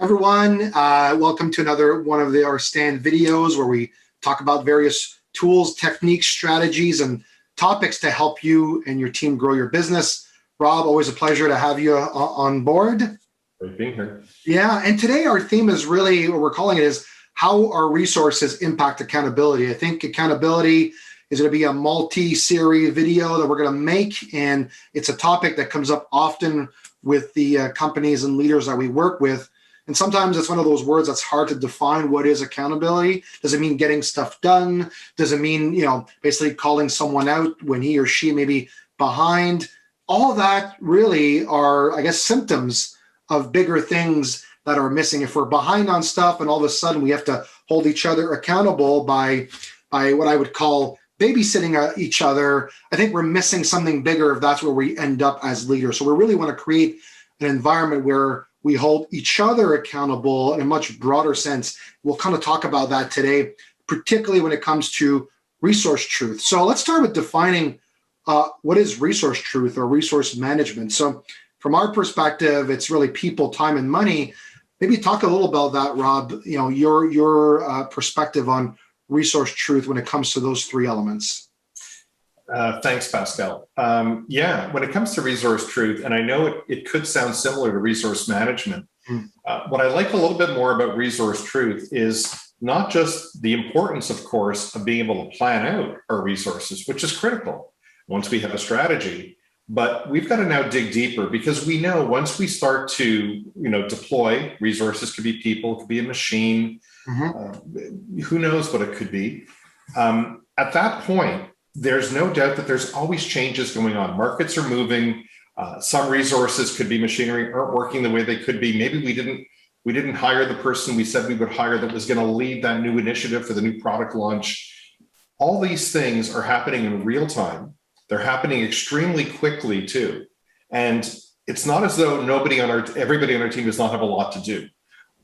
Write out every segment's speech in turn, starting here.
everyone. Welcome to another one of our stand videos where we talk about various tools, techniques, strategies, and topics to help you and your team grow your business. Rob, always a pleasure to have you on board. Great being here. Yeah, and today our theme is really, what we're calling it is how our resources impact accountability. I think accountability is going to be a multi-series video that we're going to make, and it's a topic that comes up often with the companies and leaders that we work with. And sometimes it's one of those words that's hard to define. What is accountability? Does it mean getting stuff done? Does it mean, basically calling someone out when he or she may be behind? All of that really are, I guess, symptoms of bigger things that are missing. If we're behind on stuff and all of a sudden we have to hold each other accountable by what I would call babysitting each other, I think we're missing something bigger if that's where we end up as leaders. So we really want to create an environment where we hold each other accountable in a much broader sense. We'll kind of talk about that today, particularly when it comes to resource truth. So let's start with defining what is resource truth or resource management. So from our perspective, it's really people, time, and money. Maybe talk a little about that, Rob, your perspective on resource truth when it comes to those three elements. Thanks, Pascal. When it comes to resource truth, and I know it could sound similar to resource management, what I like a little bit more about resource truth is not just the importance, of course, of being able to plan out our resources, which is critical once we have a strategy, but we've got to now dig deeper because we know once we start to, deploy resources, could be people, it could be a machine, who knows what it could be. At that point, there's no doubt that there's always changes going on. Markets are moving. Some resources could be machinery aren't working the way they could be. Maybe we didn't hire the person we said we would hire that was going to lead that new initiative for the new product launch. All these things are happening in real time. They're happening extremely quickly too. And it's not as though everybody on our team does not have a lot to do.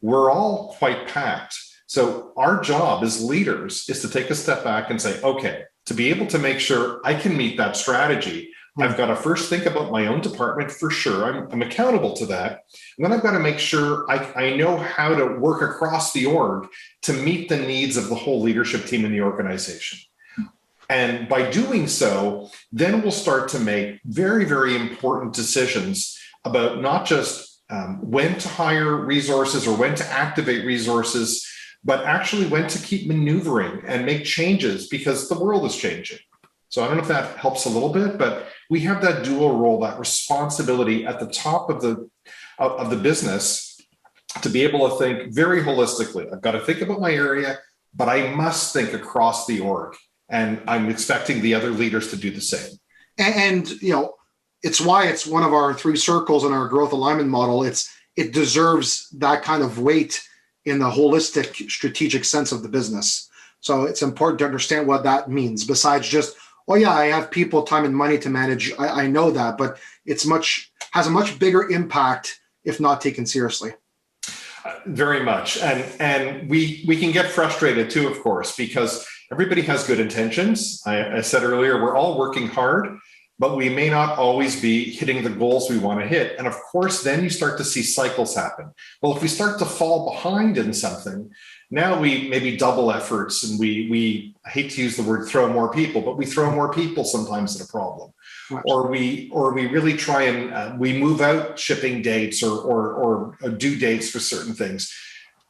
We're all quite packed. So our job as leaders is to take a step back and say, okay, to be able to make sure I can meet that strategy, I've got to first think about my own department for sure. I'm accountable to that. And then I've got to make sure I know how to work across the org to meet the needs of the whole leadership team in the organization. And by doing so, then we'll start to make very, very important decisions about not just when to hire resources or when to activate resources, but actually when to keep maneuvering and make changes because the world is changing. So I don't know if that helps a little bit, but we have that dual role, that responsibility at the top of the business to be able to think very holistically. I've got to think about my area, but I must think across the org. And I'm expecting the other leaders to do the same. And it's why it's one of our three circles in our growth alignment model. It deserves that kind of weight in the holistic strategic sense of the business. So it's important to understand what that means besides just, I have people, time, and money to manage. I know that, but has a much bigger impact if not taken seriously. Very much. And we can get frustrated too, of course, because everybody has good intentions. I said earlier, we're all working hard, but we may not always be hitting the goals we want to hit. And of course, then you start to see cycles happen. Well, if we start to fall behind in something, now we maybe double efforts and we I hate to use the word throw more people, but we throw more people sometimes at a problem. Right. Or we really try and we move out shipping dates or due dates for certain things.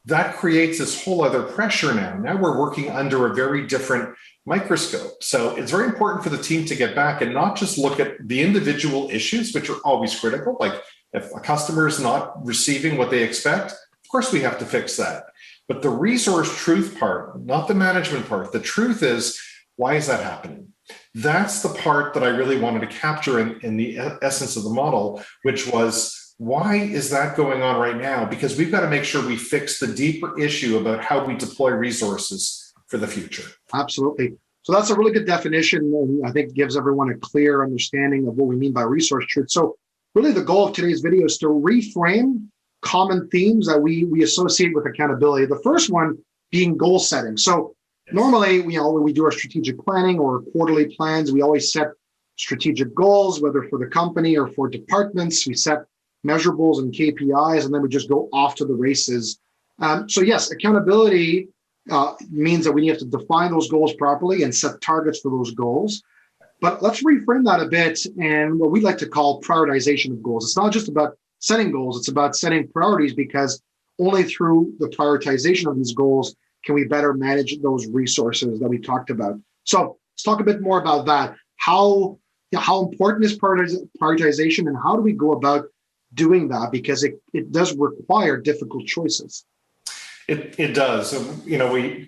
That creates this whole other pressure now. Now we're working under a very different microscope. So it's very important for the team to get back and not just look at the individual issues, which are always critical. Like if a customer is not receiving what they expect, of course we have to fix that. But the resource truth part, not the management part, the truth is, why is that happening? That's the part that I really wanted to capture in the essence of the model, which was, why is that going on right now? Because we've got to make sure we fix the deeper issue about how we deploy resources for the future. Absolutely. So that's a really good definition, and I think gives everyone a clear understanding of what we mean by resource truth. So really the goal of today's video is to reframe common themes that we associate with accountability. The first one being goal setting. So normally, when we do our strategic planning or quarterly plans, we always set strategic goals, whether for the company or for departments. We set measurables and KPIs, and then we just go off to the races. So yes, accountability means that we have to define those goals properly and set targets for those goals. But let's reframe that a bit and what we like to call prioritization of goals. It's not just about setting goals, it's about setting priorities, because only through the prioritization of these goals can we better manage those resources that we talked about. So let's talk a bit more about that. How important is prioritization, and how do we go about doing that? Because it does require difficult choices. It does. So,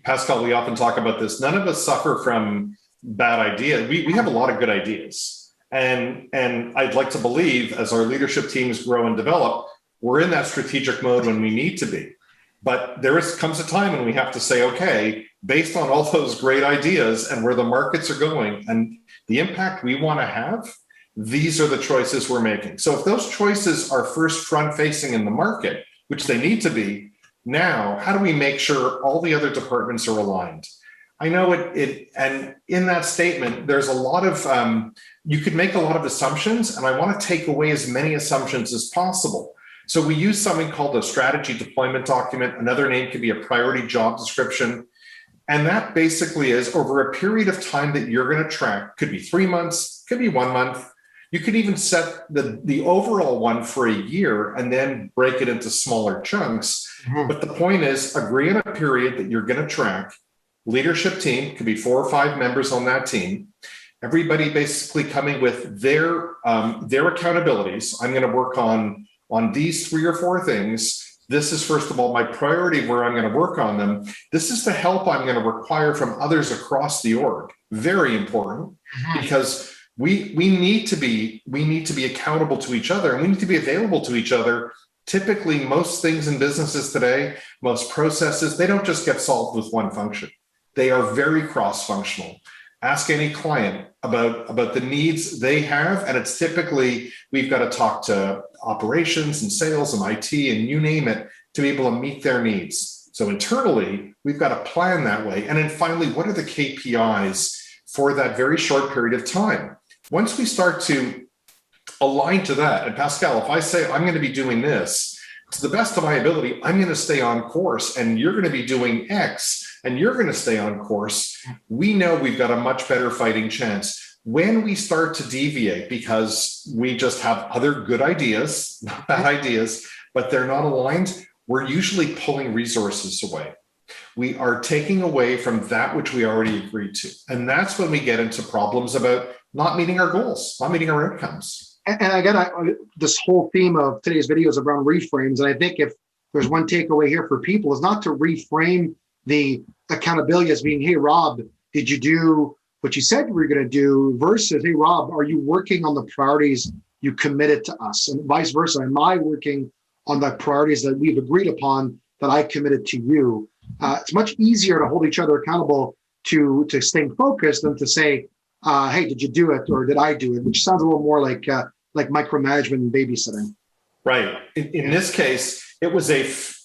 Pascal, we often talk about this. None of us suffer from bad ideas. We have a lot of good ideas. And I'd like to believe, as our leadership teams grow and develop, we're in that strategic mode when we need to be. But comes a time when we have to say, okay, based on all those great ideas and where the markets are going and the impact we want to have, these are the choices we're making. So if those choices are first front-facing in the market, which they need to be, now, how do we make sure all the other departments are aligned? I know and in that statement, there's a lot of, you could make a lot of assumptions, and I want to take away as many assumptions as possible. So we use something called a strategy deployment document. Another name could be a priority job description. And that basically is over a period of time that you're going to track, could be 3 months, could be 1 month. You could even set the overall one for a year and then break it into smaller chunks. Mm-hmm. But the point is, agree on a period that you're going to track. Leadership team, could be 4 or 5 members on that team. Everybody basically coming with their accountabilities. I'm going to work on these 3 or 4 things. This is, first of all, my priority where I'm going to work on them. This is the help I'm going to require from others across the org. Very important, because we need to be accountable to each other, and we need to be available to each other. Typically, most things in businesses today, most processes, they don't just get solved with one function. They are very cross-functional. Ask any client about the needs they have, and it's typically, we've got to talk to operations and sales and IT and you name it to be able to meet their needs. So internally, we've got to plan that way. And then finally, what are the KPIs for that very short period of time? Once we start to align to that, and Pascal, if I say I'm going to be doing this, to the best of my ability, I'm going to stay on course, and you're going to be doing X, and you're going to stay on course, we know we've got a much better fighting chance. When we start to deviate because we just have other good ideas, not bad ideas, but they're not aligned, we're usually pulling resources away. We are taking away from that which we already agreed to. And that's when we get into problems about not meeting our goals, not meeting our outcomes. And again, this whole theme of today's video is around reframes. And I think if there's one takeaway here for people, is not to reframe the accountability as being, hey, Rob, did you do what you said you were going to do, versus, hey, Rob, are you working on the priorities you committed to us? And vice versa. Am I working on the priorities that we've agreed upon that I committed to you? It's much easier to hold each other accountable to staying focused than to say, hey, did you do it, or did I do it? Which sounds a little more like micromanagement and babysitting. Right. In this case, it was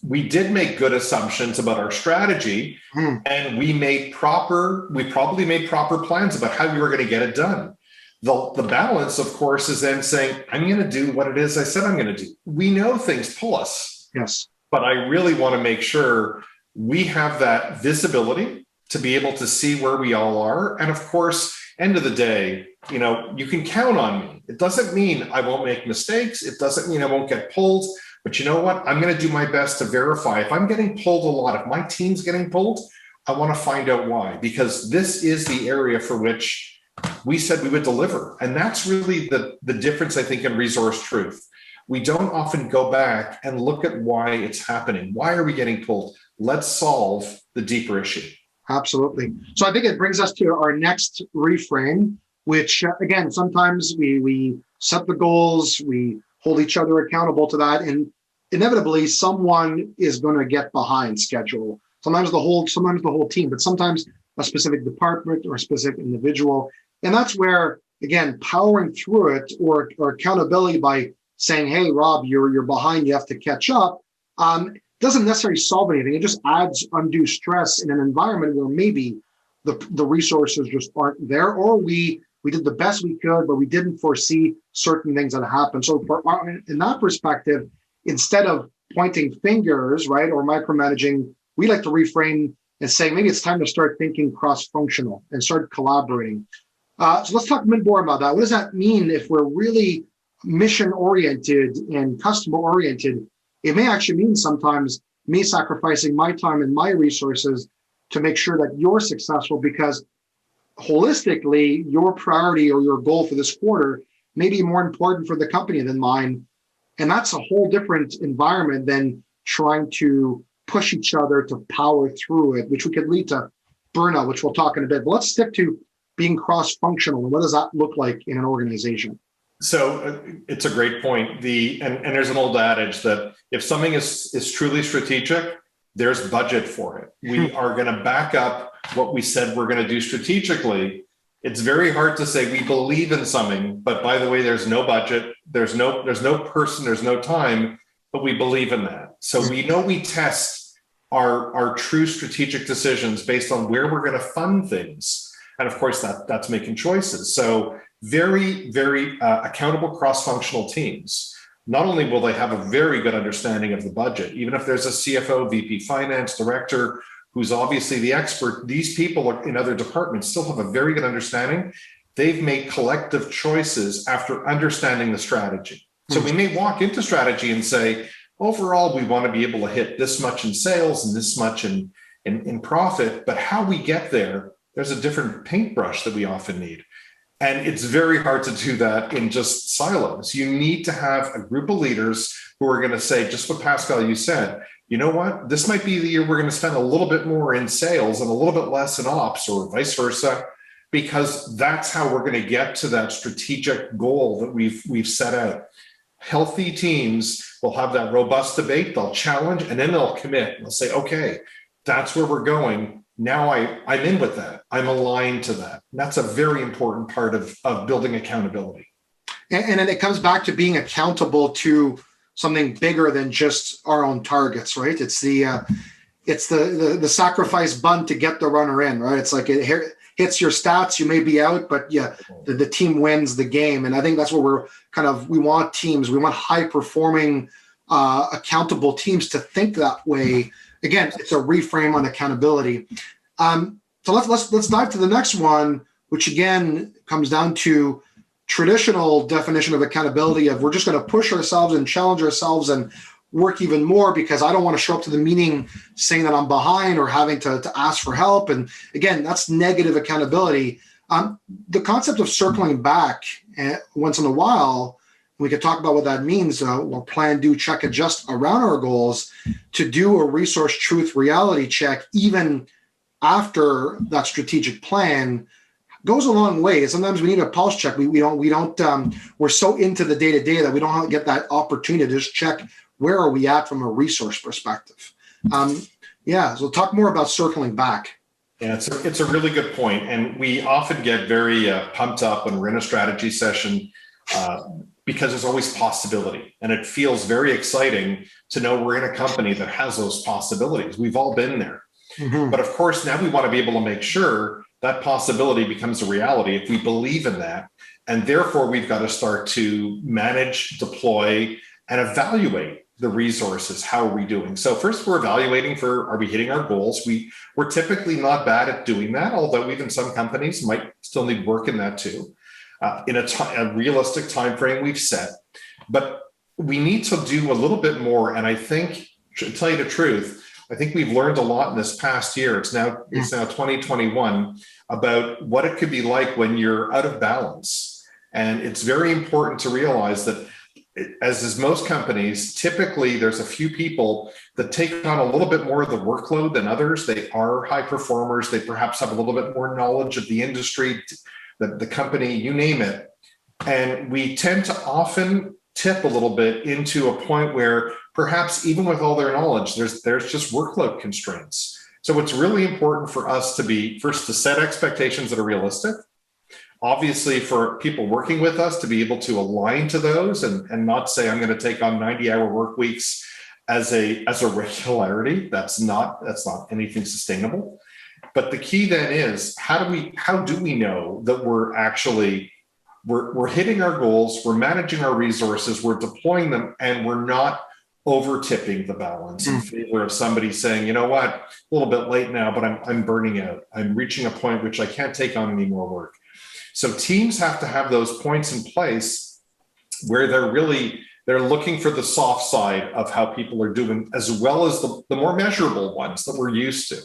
we did make good assumptions about our strategy, and we probably made proper plans about how we were going to get it done. The balance, of course, is then saying, I'm going to do what it is I said I'm going to do. We know things pull us. Yes. But I really want to make sure we have that visibility to be able to see where we all are. And of course, end of the day, you can count on me. It doesn't mean I won't make mistakes. It doesn't mean I won't get pulled. But you know what? I'm going to do my best to verify. If I'm getting pulled a lot, if my team's getting pulled, I want to find out why, because this is the area for which we said we would deliver. And that's really the difference, I think, in resource truth. We don't often go back and look at why it's happening. Why are we getting pulled? Let's solve the deeper issue. Absolutely. So I think it brings us to our next reframe, which, again, sometimes we set the goals, we hold each other accountable to that, and inevitably someone is going to get behind schedule. Sometimes the whole team, but sometimes a specific department or a specific individual. And that's where, again, powering through it or accountability by saying, hey, Rob, you're behind, you have to catch up, doesn't necessarily solve anything. It just adds undue stress in an environment where maybe the resources just aren't there, or we we did the best we could, but we didn't foresee certain things that happened. So in that perspective, instead of pointing fingers, right, or micromanaging, we like to reframe and say, maybe it's time to start thinking cross-functional and start collaborating. So let's talk a bit more about that. What does that mean if we're really mission-oriented and customer-oriented? It may actually mean sometimes me sacrificing my time and my resources to make sure that you're successful, because holistically, your priority or your goal for this quarter may be more important for the company than mine. And that's a whole different environment than trying to push each other to power through it, which we could lead to burnout, which we'll talk in a bit. But let's stick to being cross-functional. And what does that look like in an organization? So it's a great point. And there's an old adage that if something is truly strategic, there's budget for it. We are going to back up what we said we're going to do strategically. It's very hard to say we believe in something, but by the way, there's no budget, there's no person, there's no time, but we believe in that. So we know we test our true strategic decisions based on where we're going to fund things. And of course, that's making choices. So very, very accountable cross-functional teams. Not only will they have a very good understanding of the budget, even if there's a CFO, VP finance, director, who's obviously the expert, these people in other departments still have a very good understanding. They've made collective choices after understanding the strategy. So we may walk into strategy and say, overall, we want to be able to hit this much in sales and this much in profit, but how we get there, there's a different paintbrush that we often need. And it's very hard to do that in just silos. You need to have a group of leaders who are going to say, just what Pascal, you said, you know what, this might be the year we're going to spend a little bit more in sales and a little bit less in ops, or vice versa, because that's how we're going to get to that strategic goal that we've set out. Healthy teams will have that robust debate, they'll challenge, and then they'll commit. They'll say, okay, that's where we're going. Now I'm in with that. I'm aligned to that. And that's a very important part of building accountability. And then it comes back to being accountable to something bigger than just our own targets, right? It's the sacrifice bun to get the runner in, right? It's like it hits your stats, you may be out, but yeah, the team wins the game. And I think that's what we want teams. We want high performing, accountable teams to think that way. Again, it's a reframe on accountability. So let's dive to the next one, which again comes down to traditional definition of accountability of we're just going to push ourselves and challenge ourselves and work even more because I don't want to show up to the meeting saying that I'm behind or having to ask for help. And again, that's negative accountability. The concept of circling back once in a while, we could talk about what that means. We'll plan, do, check, adjust around our goals to do a resource truth reality check, even after that strategic plan goes a long way. Sometimes we need a pulse check. We're so into the day-to-day that we don't get that opportunity to just check where are we at from a resource perspective. So talk more about circling back. Yeah, it's a really good point. And we often get very pumped up when we're in a strategy session because there's always possibility. And it feels very exciting to know we're in a company that has those possibilities. We've all been there. Mm-hmm. But of course, now we want to be able to make sure that possibility becomes a reality if we believe in that. And therefore, we've got to start to manage, deploy, and evaluate the resources. How are we doing? So first, we're evaluating are we hitting our goals? We're typically not bad at doing that, although even some companies might still need work in that too. In a realistic time frame we've set. But we need to do a little bit more. And I think, to tell you the truth, I think we've learned a lot in this past year. It's now 2021 about what it could be like when you're out of balance. And it's very important to realize that, as is most companies, typically there's a few people that take on a little bit more of the workload than others. They are high performers. They perhaps have a little bit more knowledge of the industry, the company, you name it. And we tend to often tip a little bit into a point where perhaps even with all their knowledge, there's just workload constraints. So it's really important for us to set expectations that are realistic. Obviously, for people working with us to be able to align to those and not say, I'm going to take on 90-hour work weeks as a regularity. That's not anything sustainable. But the key then is how do we know that we're actually we're hitting our goals, we're managing our resources, we're deploying them, and we're not over tipping the balance in favor of somebody saying, you know what, a little bit late now, but I'm burning out. I'm reaching a point which I can't take on any more work. So teams have to have those points in place where they're looking for the soft side of how people are doing, as well as the more measurable ones that we're used to.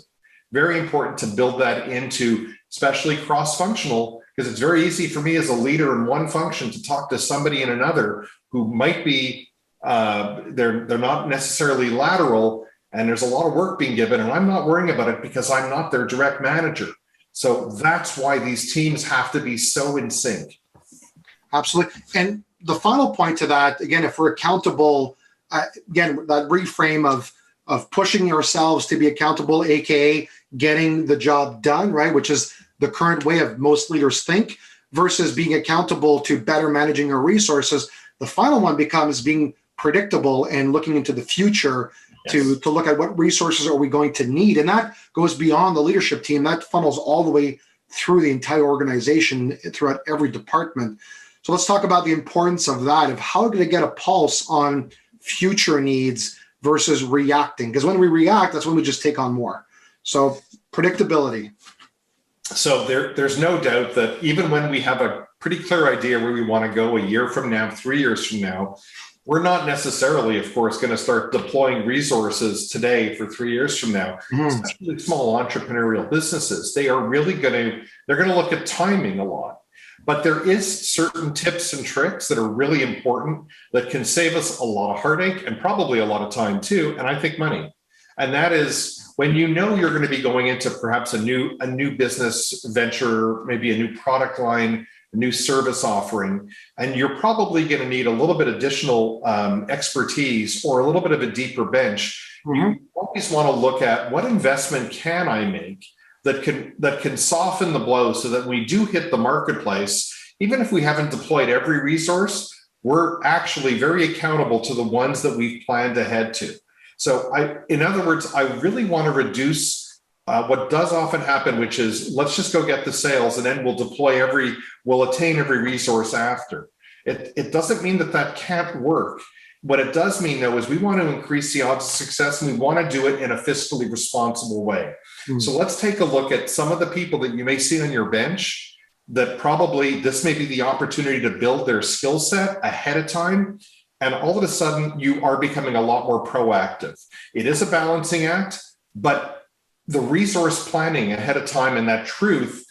Very important to build that into, especially cross-functional, because it's very easy for me as a leader in one function to talk to somebody in another who might be, they're not necessarily lateral, and there's a lot of work being given, and I'm not worrying about it because I'm not their direct manager. So that's why these teams have to be so in sync. Absolutely. And the final point to that, again, if we're accountable, again, that reframe of pushing ourselves to be accountable, aka getting the job done, right, which is the current way of most leaders think, versus being accountable to better managing our resources. The final one becomes being predictable and looking into the future. Yes. to look at what resources are we going to need. And that goes beyond the leadership team. That funnels all the way through the entire organization, throughout every department. So let's talk about the importance of that, of how to get a pulse on future needs versus reacting. Because when we react, that's when we just take on more. So predictability. So there's no doubt that even when we have a pretty clear idea where we want to go a year from now, 3 years from now, we're not necessarily, of course, going to start deploying resources today for 3 years from now, especially small entrepreneurial businesses. They're going to look at timing a lot. But there is certain tips and tricks that are really important that can save us a lot of heartache and probably a lot of time too, and I think money. And that is when you know you're going to be going into perhaps a new business venture, maybe a new product line, a new service offering, and you're probably going to need a little bit additional expertise or a little bit of a deeper bench. You always want to look at what investment can I make that can soften the blow so that we do hit the marketplace. Even if we haven't deployed every resource, we're actually very accountable to the ones that we've planned ahead to. So in other words, I really want to reduce what does often happen, which is let's just go get the sales and then we'll attain every resource after. It doesn't mean that can't work. What it does mean, though, is we want to increase the odds of success, and we want to do it in a fiscally responsible way. So let's take a look at some of the people that you may see on your bench that probably this may be the opportunity to build their skill set ahead of time. And all of a sudden, you are becoming a lot more proactive. It is a balancing act, but the resource planning ahead of time and that truth,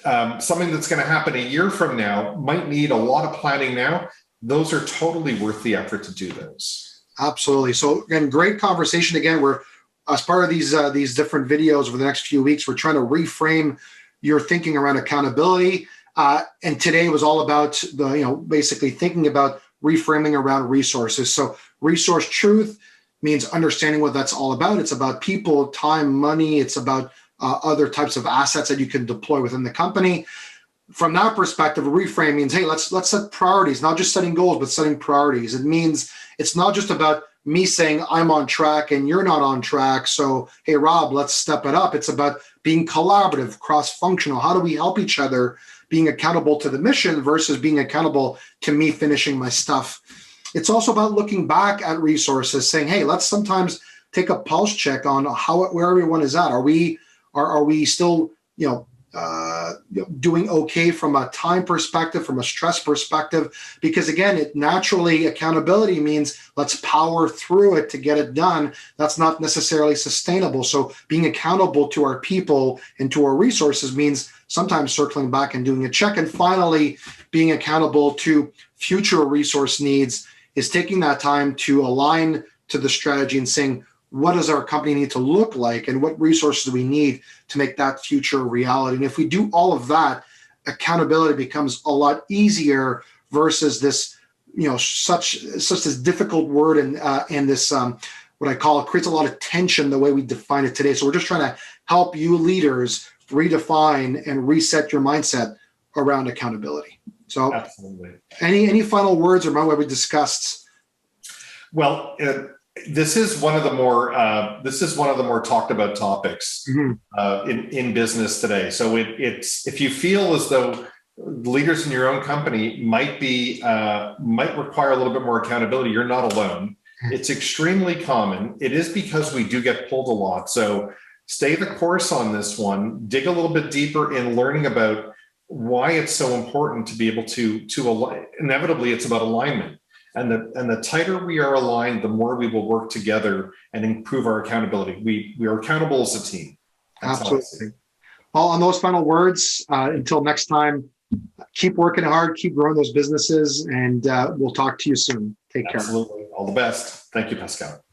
something that's going to happen a year from now might need a lot of planning now. Those are totally worth the effort to do those. Absolutely. So again, great conversation. Again, we're as part of these different videos over the next few weeks, we're trying to reframe your thinking around accountability. And today was all about basically thinking about reframing around resources. So resource truth means understanding what that's all about. It's about people, time, money. It's about other types of assets that you can deploy within the company. From that perspective, a reframe means, hey, let's set priorities, not just setting goals, but setting priorities. It means it's not just about me saying I'm on track and you're not on track. So, hey, Rob, let's step it up. It's about being collaborative, cross-functional. How do we help each other, being accountable to the mission versus being accountable to me finishing my stuff. It's also about looking back at resources, saying, hey, let's sometimes take a pulse check on where everyone is at. Are we still, doing okay from a time perspective, from a stress perspective? Because again, it naturally, accountability means let's power through it to get it done. That's not necessarily sustainable. So being accountable to our people and to our resources means sometimes circling back and doing a check. And finally, being accountable to future resource needs is taking that time to align to the strategy and saying, what does our company need to look like and what resources do we need to make that future a reality? And if we do all of that, accountability becomes a lot easier versus this, such this difficult word and this, what I call, it creates a lot of tension the way we define it today. So we're just trying to help you leaders redefine and reset your mindset around accountability. So absolutely. Any final words around what we discussed? Well, This is one of the more talked about topics in business today. So it's if you feel as though leaders in your own company might require a little bit more accountability, you're not alone. It's extremely common. It is because we do get pulled a lot. So stay the course on this one. Dig a little bit deeper in learning about why it's so important to be able to align. Inevitably, it's about alignment. And the tighter we are aligned, the more we will work together and improve our accountability. We are accountable as a team. That's Absolutely. Well, on those final words, until next time, keep working hard, keep growing those businesses, and we'll talk to you soon. Take care. Absolutely. All the best. Thank you, Pascal.